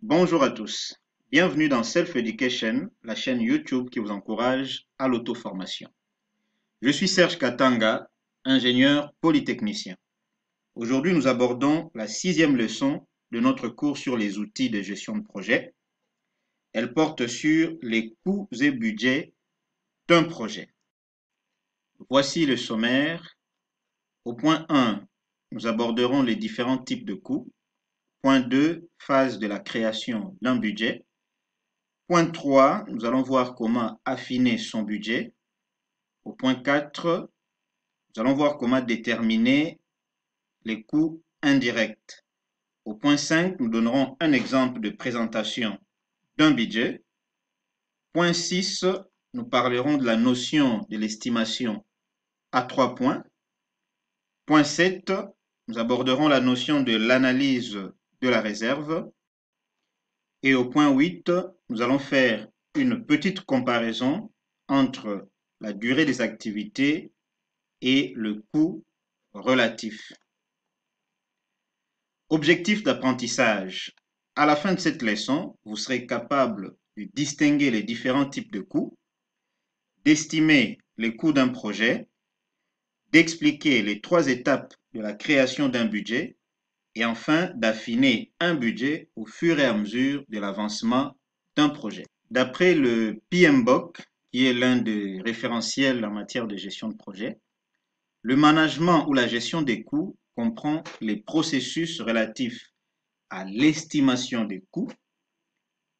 Bonjour à tous, bienvenue dans Self Education, la chaîne YouTube qui vous encourage à l'auto-formation. Je suis Serge Katanga, ingénieur polytechnicien. Aujourd'hui, nous abordons la 6e leçon de notre cours sur les outils de gestion de projet. Elle porte sur les coûts et budgets d'un projet. Voici le sommaire. Au point 1, nous aborderons les différents types de coûts. Point 2, phase de la création d'un budget. Point 3, nous allons voir comment affiner son budget. Au point 4, nous allons voir comment déterminer les coûts indirects. Au point 5, nous donnerons un exemple de présentation d'un budget. Point 6, nous parlerons de la notion de l'estimation à 3 points. Point 7, nous aborderons la notion de l'analyse de la réserve. Et au point 8, nous allons faire une petite comparaison entre la durée des activités et le coût relatif. Objectif d'apprentissage. À la fin de cette leçon, vous serez capable de distinguer les différents types de coûts, d'estimer les coûts d'un projet, d'expliquer les 3 étapes de la création d'un budget et enfin d'affiner un budget au fur et à mesure de l'avancement d'un projet. D'après le PMBOK, qui est l'un des référentiels en matière de gestion de projet, le management ou la gestion des coûts comprend les processus relatifs à l'estimation des coûts,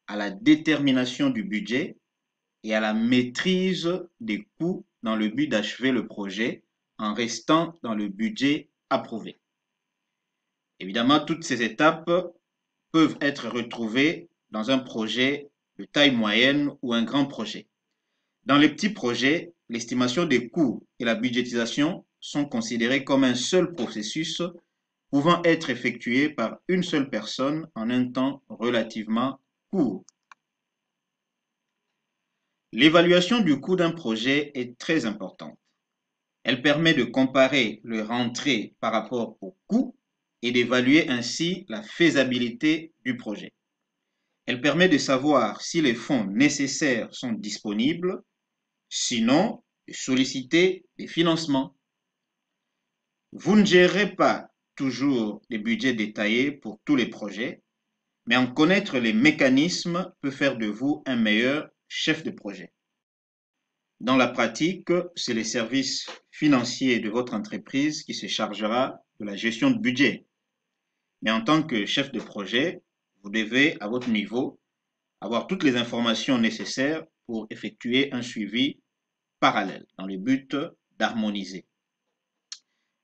à la détermination du budget et à la maîtrise des coûts dans le but d'achever le projet en restant dans le budget approuvé. Évidemment, toutes ces étapes peuvent être retrouvées dans un projet de taille moyenne ou un grand projet. Dans les petits projets, l'estimation des coûts et la budgétisation sont considérés comme un seul processus pouvant être effectué par une seule personne en un temps relativement court. L'évaluation du coût d'un projet est très importante. Elle permet de comparer le rentrée par rapport au coût et d'évaluer ainsi la faisabilité du projet. Elle permet de savoir si les fonds nécessaires sont disponibles, sinon de solliciter des financements. Vous ne gérerez pas toujours des budgets détaillés pour tous les projets, mais en connaître les mécanismes peut faire de vous un meilleur chef de projet. Dans la pratique, c'est les services financiers de votre entreprise qui se chargera de la gestion de budget. Mais en tant que chef de projet, vous devez, à votre niveau, avoir toutes les informations nécessaires pour effectuer un suivi parallèle dans le but d'harmoniser.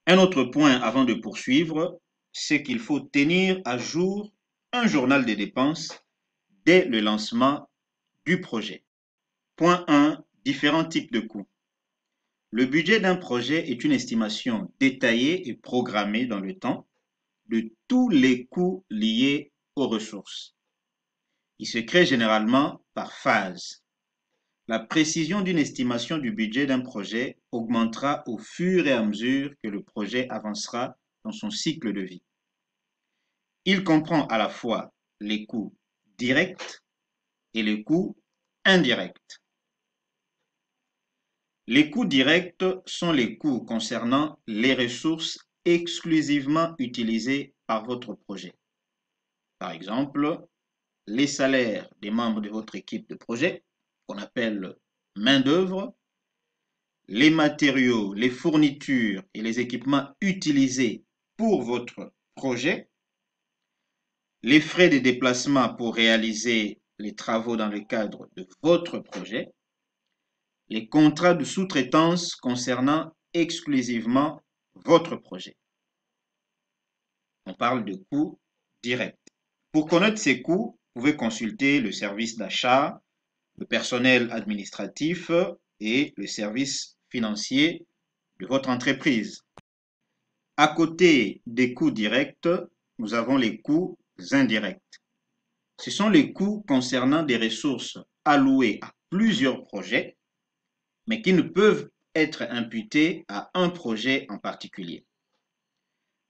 Un autre point avant de poursuivre, c'est qu'il faut tenir à jour un journal des dépenses dès le lancement du projet. Point 1. Différents types de coûts. Le budget d'un projet est une estimation détaillée et programmée dans le temps de tous les coûts liés aux ressources. Il se crée généralement par phase. La précision d'une estimation du budget d'un projet augmentera au fur et à mesure que le projet avancera dans son cycle de vie. Il comprend à la fois les coûts directs et les coûts indirects. Les coûts directs sont les coûts concernant les ressources exclusivement utilisées par votre projet. Par exemple, les salaires des membres de votre équipe de projet, qu'on appelle main-d'œuvre, les matériaux, les fournitures et les équipements utilisés pour votre projet, les frais de déplacement pour réaliser les travaux dans le cadre de votre projet, les contrats de sous-traitance concernant exclusivement votre projet. On parle de coûts directs. Pour connaître ces coûts, vous pouvez consulter le service d'achat, le personnel administratif et le service financier de votre entreprise. À côté des coûts directs, nous avons les coûts indirects. Ce sont les coûts concernant des ressources allouées à plusieurs projets, mais qui ne peuvent être imputés à un projet en particulier.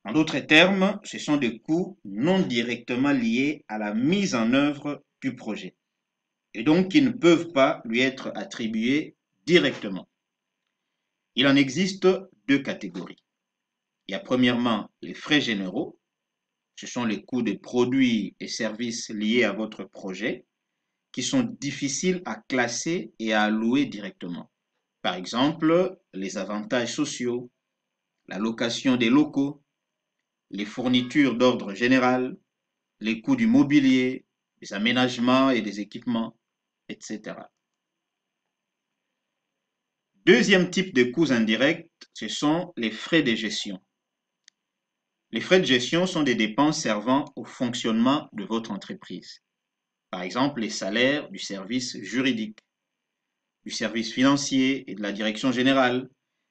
En d'autres termes, ce sont des coûts non directement liés à la mise en œuvre du projet et donc qui ne peuvent pas lui être attribués directement. Il en existe deux catégories. Il y a premièrement les frais généraux. Ce sont les coûts des produits et services liés à votre projet qui sont difficiles à classer et à allouer directement. Par exemple, les avantages sociaux, la location des locaux, les fournitures d'ordre général, les coûts du mobilier, des aménagements et des équipements, etc. Deuxième type de coûts indirects, ce sont les frais de gestion. Les frais de gestion sont des dépenses servant au fonctionnement de votre entreprise. Par exemple, les salaires du service juridique, du service financier et de la direction générale,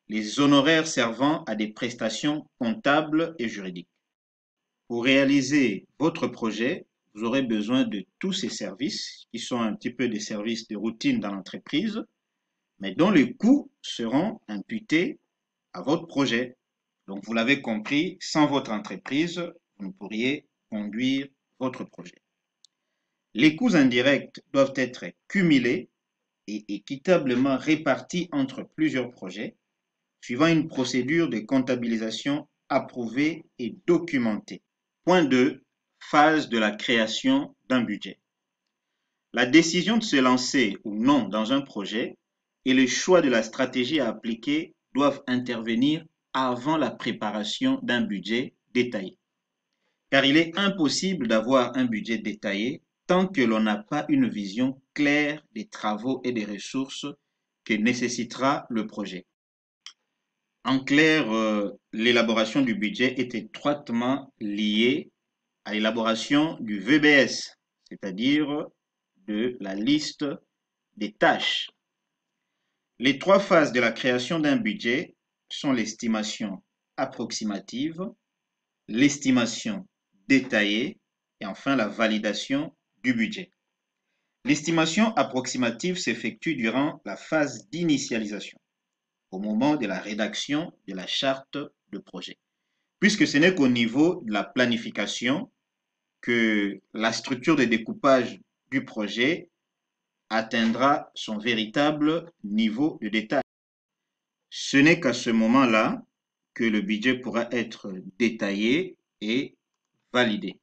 les honoraires servant à des prestations comptables et juridiques. Pour réaliser votre projet, vous aurez besoin de tous ces services qui sont un petit peu des services de routine dans l'entreprise, mais dont les coûts seront imputés à votre projet. Donc, vous l'avez compris, sans votre entreprise, vous ne pourriez conduire votre projet. Les coûts indirects doivent être cumulés et équitablement répartis entre plusieurs projets, suivant une procédure de comptabilisation approuvée et documentée. Point 2. Phase de la création d'un budget. La décision de se lancer ou non dans un projet et le choix de la stratégie à appliquer doivent intervenir avant la préparation d'un budget détaillé. Car il est impossible d'avoir un budget détaillé tant que l'on n'a pas une vision claire des travaux et des ressources que nécessitera le projet. En clair, l'élaboration du budget est étroitement liée à l'élaboration du VBS, c'est-à-dire de la liste des tâches. Les trois phases de la création d'un budget sont l'estimation approximative, l'estimation détaillée et enfin la validation du budget. L'estimation approximative s'effectue durant la phase d'initialisation, au moment de la rédaction de la charte de projet, puisque ce n'est qu'au niveau de la planification que la structure de découpage du projet atteindra son véritable niveau de détail. Ce n'est qu'à ce moment-là que le budget pourra être détaillé et validé.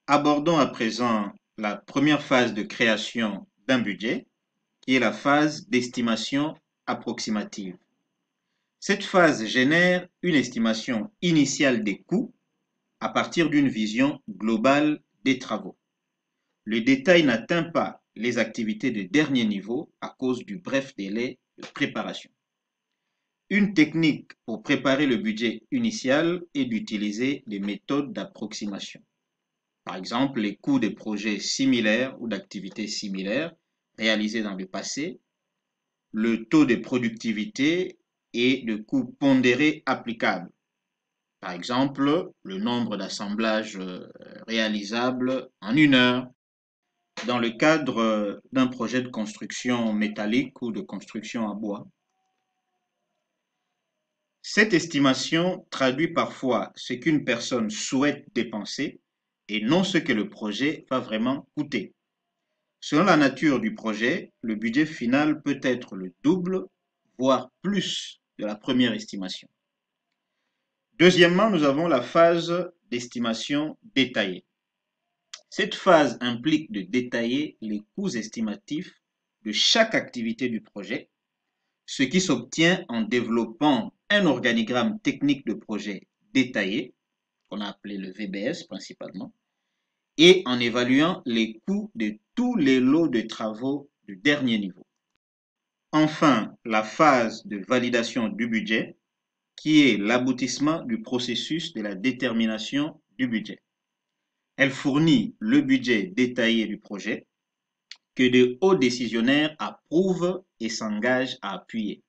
Abordons à présent la première phase de création d'un budget, qui est la phase d'estimation approximative. Cette phase génère une estimation initiale des coûts à partir d'une vision globale des travaux. Le détail n'atteint pas les activités de dernier niveau à cause du bref délai de préparation. Une technique pour préparer le budget initial est d'utiliser des méthodes d'approximation. Par exemple, les coûts de projets similaires ou d'activités similaires réalisés dans le passé, le taux de productivité et le coût pondéré applicable. Par exemple, le nombre d'assemblages réalisables en 1 heure dans le cadre d'un projet de construction métallique ou de construction en bois. Cette estimation traduit parfois ce qu'une personne souhaite dépenser et non ce que le projet va vraiment coûter. Selon la nature du projet, le budget final peut être le double, voire plus de la première estimation. Deuxièmement, nous avons la phase d'estimation détaillée. Cette phase implique de détailler les coûts estimatifs de chaque activité du projet, ce qui s'obtient en développant un organigramme technique de projet détaillé, qu'on a appelé le VBS principalement, et en évaluant les coûts de tous les lots de travaux de dernier niveau. Enfin, la phase de validation du budget, qui est l'aboutissement du processus de la détermination du budget. Elle fournit le budget détaillé du projet que de hauts décisionnaires approuvent et s'engagent à appuyer.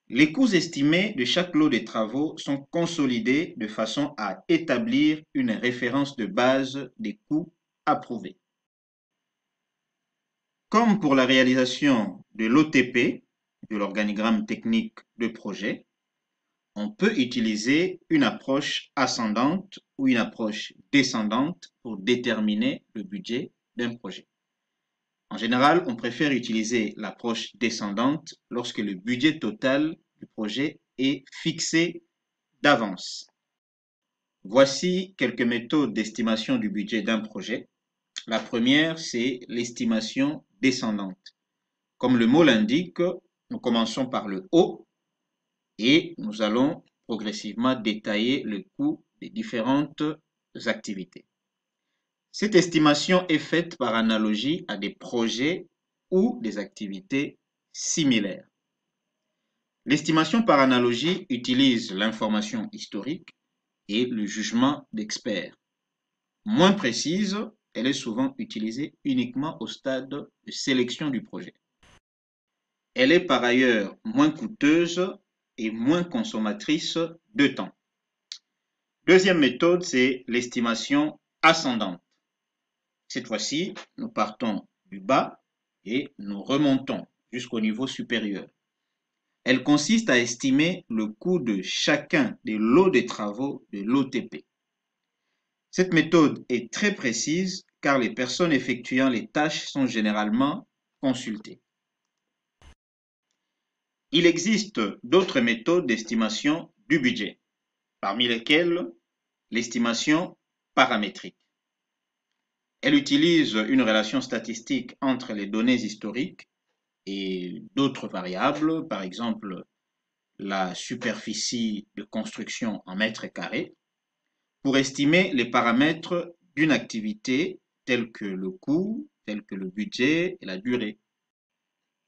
Les coûts estimés de chaque lot de travaux sont consolidés de façon à établir une référence de base des coûts approuvés. Comme pour la réalisation de l'OTP, de l'organigramme technique de projet, on peut utiliser une approche ascendante ou une approche descendante pour déterminer le budget d'un projet. En général, on préfère utiliser l'approche descendante lorsque le budget total du projet est fixé d'avance. Voici quelques méthodes d'estimation du budget d'un projet. La première, c'est l'estimation descendante. Comme le mot l'indique, nous commençons par le haut et nous allons progressivement détailler le coût des différentes activités. Cette estimation est faite par analogie à des projets ou des activités similaires. L'estimation par analogie utilise l'information historique et le jugement d'experts. Moins précise, elle est souvent utilisée uniquement au stade de sélection du projet. Elle est par ailleurs moins coûteuse et moins consommatrice de temps. Deuxième méthode, c'est l'estimation ascendante. Cette fois-ci, nous partons du bas et nous remontons jusqu'au niveau supérieur. Elle consiste à estimer le coût de chacun des lots de travaux de l'OTP. Cette méthode est très précise car les personnes effectuant les tâches sont généralement consultées. Il existe d'autres méthodes d'estimation du budget, parmi lesquelles l'estimation paramétrique. Elle utilise une relation statistique entre les données historiques et d'autres variables, par exemple la superficie de construction en mètres carrés, pour estimer les paramètres d'une activité tels que le coût, tels que le budget et la durée.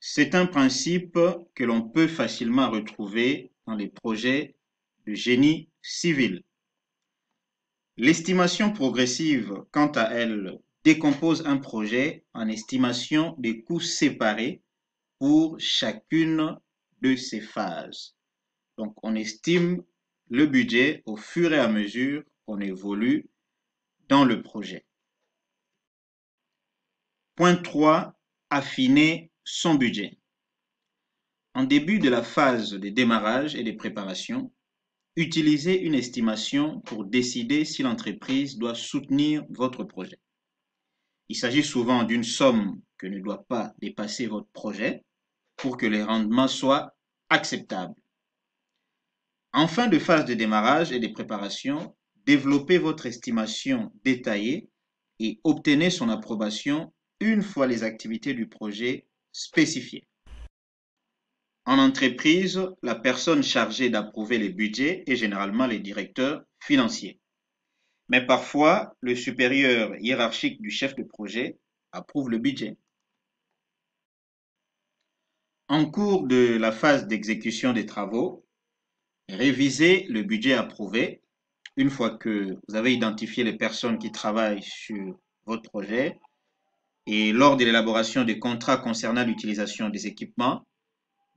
C'est un principe que l'on peut facilement retrouver dans les projets de génie civil. L'estimation progressive, quant à elle, décompose un projet en estimation des coûts séparés pour chacune de ces phases. Donc, on estime le budget au fur et à mesure qu'on évolue dans le projet. Point 3. Affiner son budget. En début de la phase de démarrage et de préparation, utilisez une estimation pour décider si l'entreprise doit soutenir votre projet. Il s'agit souvent d'une somme que ne doit pas dépasser votre projet pour que les rendements soient acceptables. En fin de phase de démarrage et de préparation, développez votre estimation détaillée et obtenez son approbation une fois les activités du projet spécifiées. En entreprise, la personne chargée d'approuver les budgets est généralement le directeur financier. Mais parfois, le supérieur hiérarchique du chef de projet approuve le budget. En cours de la phase d'exécution des travaux, révisez le budget approuvé. Une fois que vous avez identifié les personnes qui travaillent sur votre projet et lors de l'élaboration des contrats concernant l'utilisation des équipements,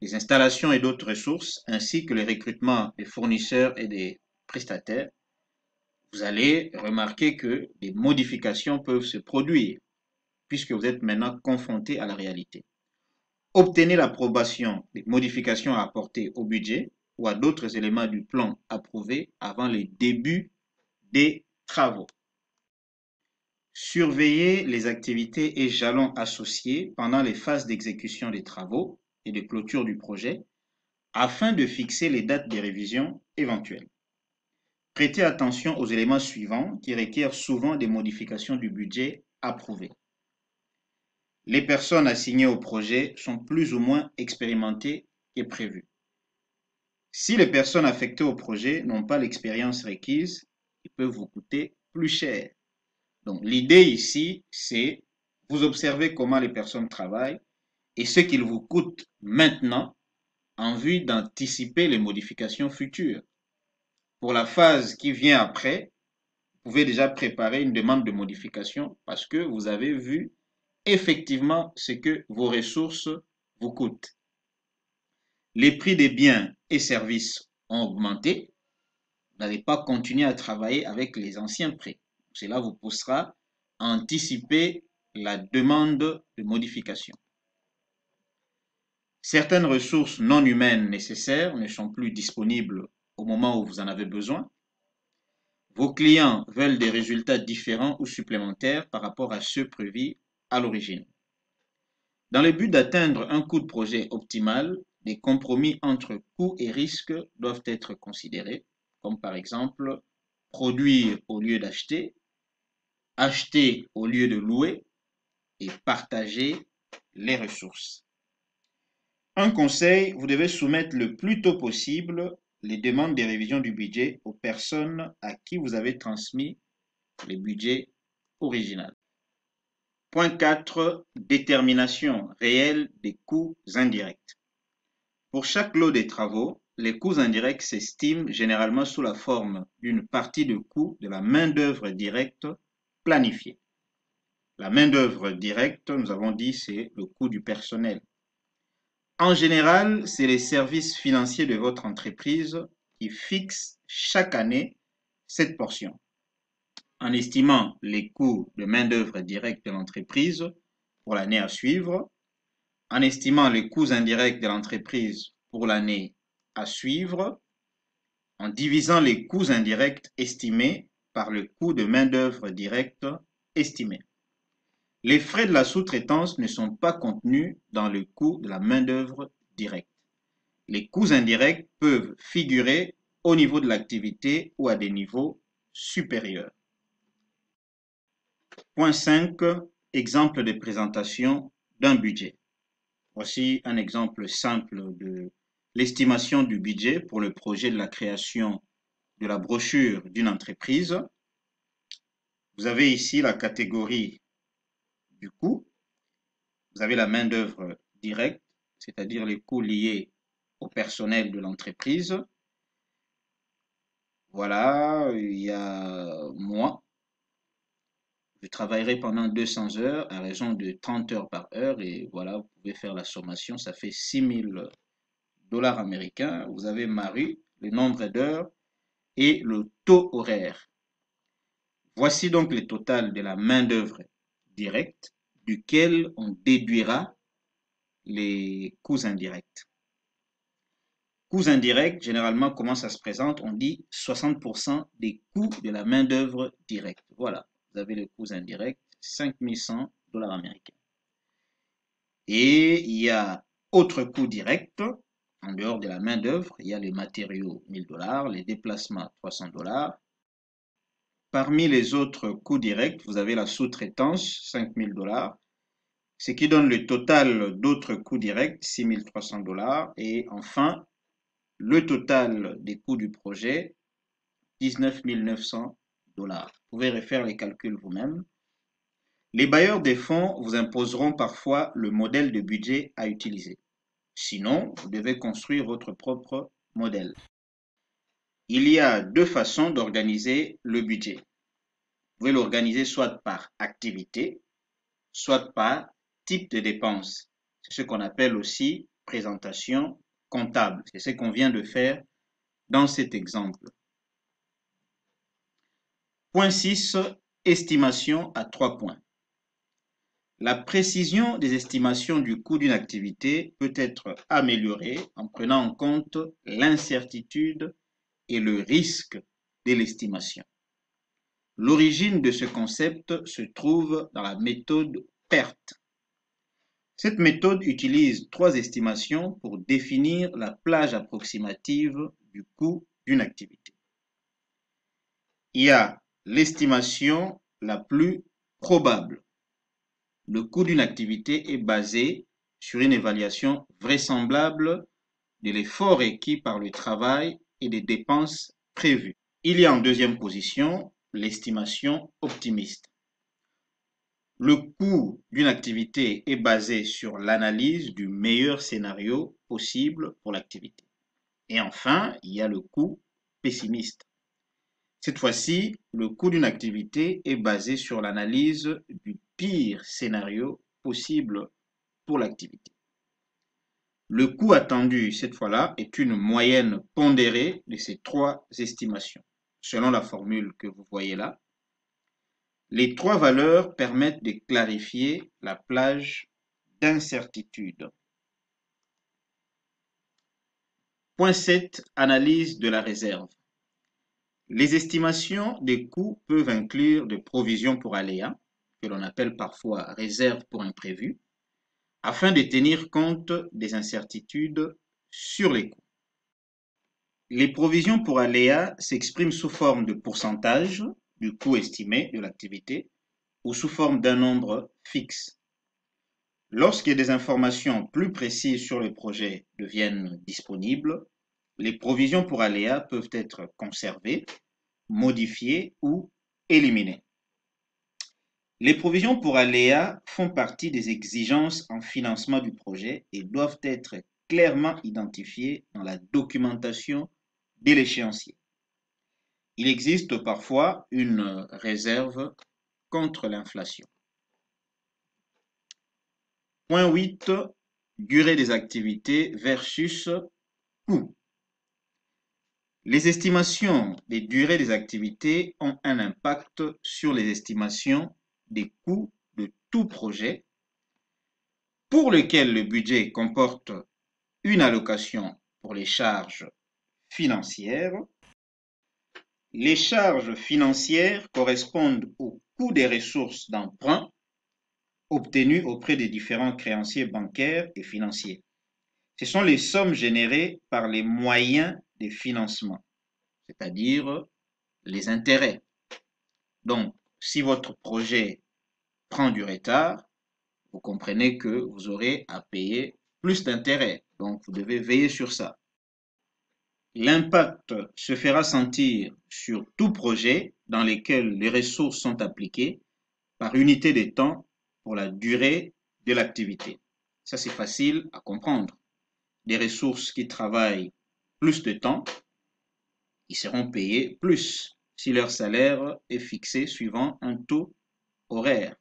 des installations et d'autres ressources, ainsi que le recrutement des fournisseurs et des prestataires, vous allez remarquer que des modifications peuvent se produire puisque vous êtes maintenant confronté à la réalité. Obtenez l'approbation des modifications à apporter au budget ou à d'autres éléments du plan approuvé avant le début des travaux. Surveillez les activités et jalons associés pendant les phases d'exécution des travaux et de clôture du projet afin de fixer les dates des révisions éventuelles. Prêtez attention aux éléments suivants qui requièrent souvent des modifications du budget approuvé. Les personnes assignées au projet sont plus ou moins expérimentées que prévu. Si les personnes affectées au projet n'ont pas l'expérience requise, ils peuvent vous coûter plus cher. Donc l'idée ici, c'est vous observez comment les personnes travaillent et ce qu'il vous coûte maintenant en vue d'anticiper les modifications futures. Pour la phase qui vient après, vous pouvez déjà préparer une demande de modification parce que vous avez vu effectivement ce que vos ressources vous coûtent. Les prix des biens et services ont augmenté. Vous n'allez pas continuer à travailler avec les anciens prix. Cela vous poussera à anticiper la demande de modification. Certaines ressources non humaines nécessaires ne sont plus disponibles au moment où vous en avez besoin. Vos clients veulent des résultats différents ou supplémentaires par rapport à ceux prévus à l'origine. Dans le but d'atteindre un coût de projet optimal, des compromis entre coûts et risques doivent être considérés, comme par exemple produire au lieu d'acheter, acheter au lieu de louer et partager les ressources. Un conseil, vous devez soumettre le plus tôt possible les demandes de révision du budget aux personnes à qui vous avez transmis le budget original. Point 4. Détermination réelle des coûts indirects. Pour chaque lot des travaux, les coûts indirects s'estiment généralement sous la forme d'une partie de coût de la main-d'œuvre directe planifiée. La main-d'œuvre directe, nous avons dit, c'est le coût du personnel. En général, c'est les services financiers de votre entreprise qui fixent chaque année cette portion, en estimant les coûts de main-d'œuvre directe de l'entreprise pour l'année à suivre, en estimant les coûts indirects de l'entreprise pour l'année à suivre, en divisant les coûts indirects estimés par le coût de main-d'œuvre directe estimé. Les frais de la sous-traitance ne sont pas contenus dans le coût de la main-d'œuvre directe. Les coûts indirects peuvent figurer au niveau de l'activité ou à des niveaux supérieurs. Point 5. Exemple de présentation d'un budget. Voici un exemple simple de l'estimation du budget pour le projet de la création de la brochure d'une entreprise. Vous avez ici la catégorie du coût. Vous avez la main-d'œuvre directe, c'est-à-dire les coûts liés au personnel de l'entreprise. Voilà, il y a moi. Je travaillerai pendant 200 heures à raison de 30 heures par heure et voilà, vous pouvez faire la sommation, ça fait 6 000 $ américains. Vous avez Marie, le nombre d'heures et le taux horaire. Voici donc le total de la main-d'œuvre directe duquel on déduira les coûts indirects. Coûts indirects, généralement, comment ça se présente? On dit 60% des coûts de la main-d'œuvre directe. Voilà, vous avez les coûts indirects, 5100 $ américains. Et il y a autres coûts directs, en dehors de la main-d'œuvre, il y a les matériaux 1000 $, les déplacements 300 $. Parmi les autres coûts directs, vous avez la sous-traitance 5000 $, ce qui donne le total d'autres coûts directs 6300 $. Et enfin, le total des coûts du projet 19 900 $. Vous pouvez refaire les calculs vous-même. Les bailleurs des fonds vous imposeront parfois le modèle de budget à utiliser. Sinon, vous devez construire votre propre modèle. Il y a deux façons d'organiser le budget. Vous pouvez l'organiser soit par activité, soit par type de dépenses. C'est ce qu'on appelle aussi présentation comptable. C'est ce qu'on vient de faire dans cet exemple. Point 6. Estimation à 3 points. La précision des estimations du coût d'une activité peut être améliorée en prenant en compte l'incertitude et le risque de l'estimation. L'origine de ce concept se trouve dans la méthode PERT. Cette méthode utilise 3 estimations pour définir la plage approximative du coût d'une activité. Il y a l'estimation la plus probable. Le coût d'une activité est basé sur une évaluation vraisemblable de l'effort requis par le travail et des dépenses prévues. Il y a en deuxième position l'estimation optimiste. Le coût d'une activité est basé sur l'analyse du meilleur scénario possible pour l'activité. Et enfin, il y a le coût pessimiste. Cette fois-ci, le coût d'une activité est basé sur l'analyse du pire scénario possible pour l'activité. Le coût attendu, cette fois-là, est une moyenne pondérée de ces 3 estimations. Selon la formule que vous voyez là, les 3 valeurs permettent de clarifier la plage d'incertitude. Point 7. Analyse de la réserve. Les estimations des coûts peuvent inclure des provisions pour aléas, que l'on appelle parfois réserve pour imprévus, afin de tenir compte des incertitudes sur les coûts. Les provisions pour aléas s'expriment sous forme de pourcentage du coût estimé de l'activité ou sous forme d'un nombre fixe. Lorsque des informations plus précises sur le projet deviennent disponibles, les provisions pour aléas peuvent être conservées, modifiées ou éliminées. Les provisions pour aléas font partie des exigences en financement du projet et doivent être clairement identifiées dans la documentation de l'échéancier. Il existe parfois une réserve contre l'inflation. Point 8. Durée des activités versus coût. Les estimations des durées des activités ont un impact sur les estimations des coûts de tout projet pour lequel le budget comporte une allocation pour les charges financières. Les charges financières correspondent au coût des ressources d'emprunt obtenues auprès des différents créanciers bancaires et financiers. Ce sont les sommes générées par les moyens de financement, c'est-à-dire les intérêts. Donc, si votre projet prend du retard, vous comprenez que vous aurez à payer plus d'intérêts. Donc, vous devez veiller sur ça. L'impact se fera sentir sur tout projet dans lequel les ressources sont appliquées par unité de temps pour la durée de l'activité. Ça, c'est facile à comprendre. Des ressources qui travaillent plus de temps, ils seront payés plus si leur salaire est fixé suivant un taux horaire.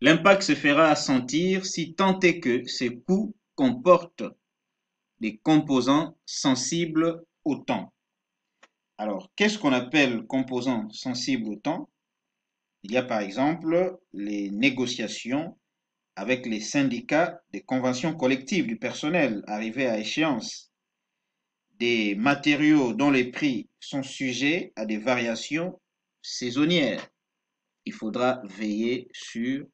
L'impact se fera sentir si tant est que ces coûts comportent des composants sensibles au temps. Alors, qu'est-ce qu'on appelle composants sensibles au temps? Il y a par exemple les négociations avec les syndicats des conventions collectives du personnel arrivées à échéance, des matériaux dont les prix sont sujets à des variations saisonnières. Il faudra veiller sur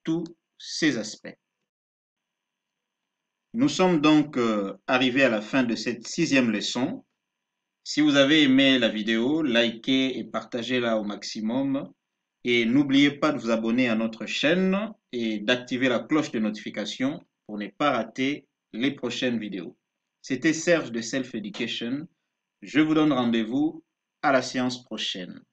tous ces aspects. Nous sommes donc arrivés à la fin de cette 6e leçon. Si vous avez aimé la vidéo, likez et partagez-la au maximum. Et n'oubliez pas de vous abonner à notre chaîne et d'activer la cloche de notification pour ne pas rater les prochaines vidéos. C'était Serge de Self Education. Je vous donne rendez-vous à la séance prochaine.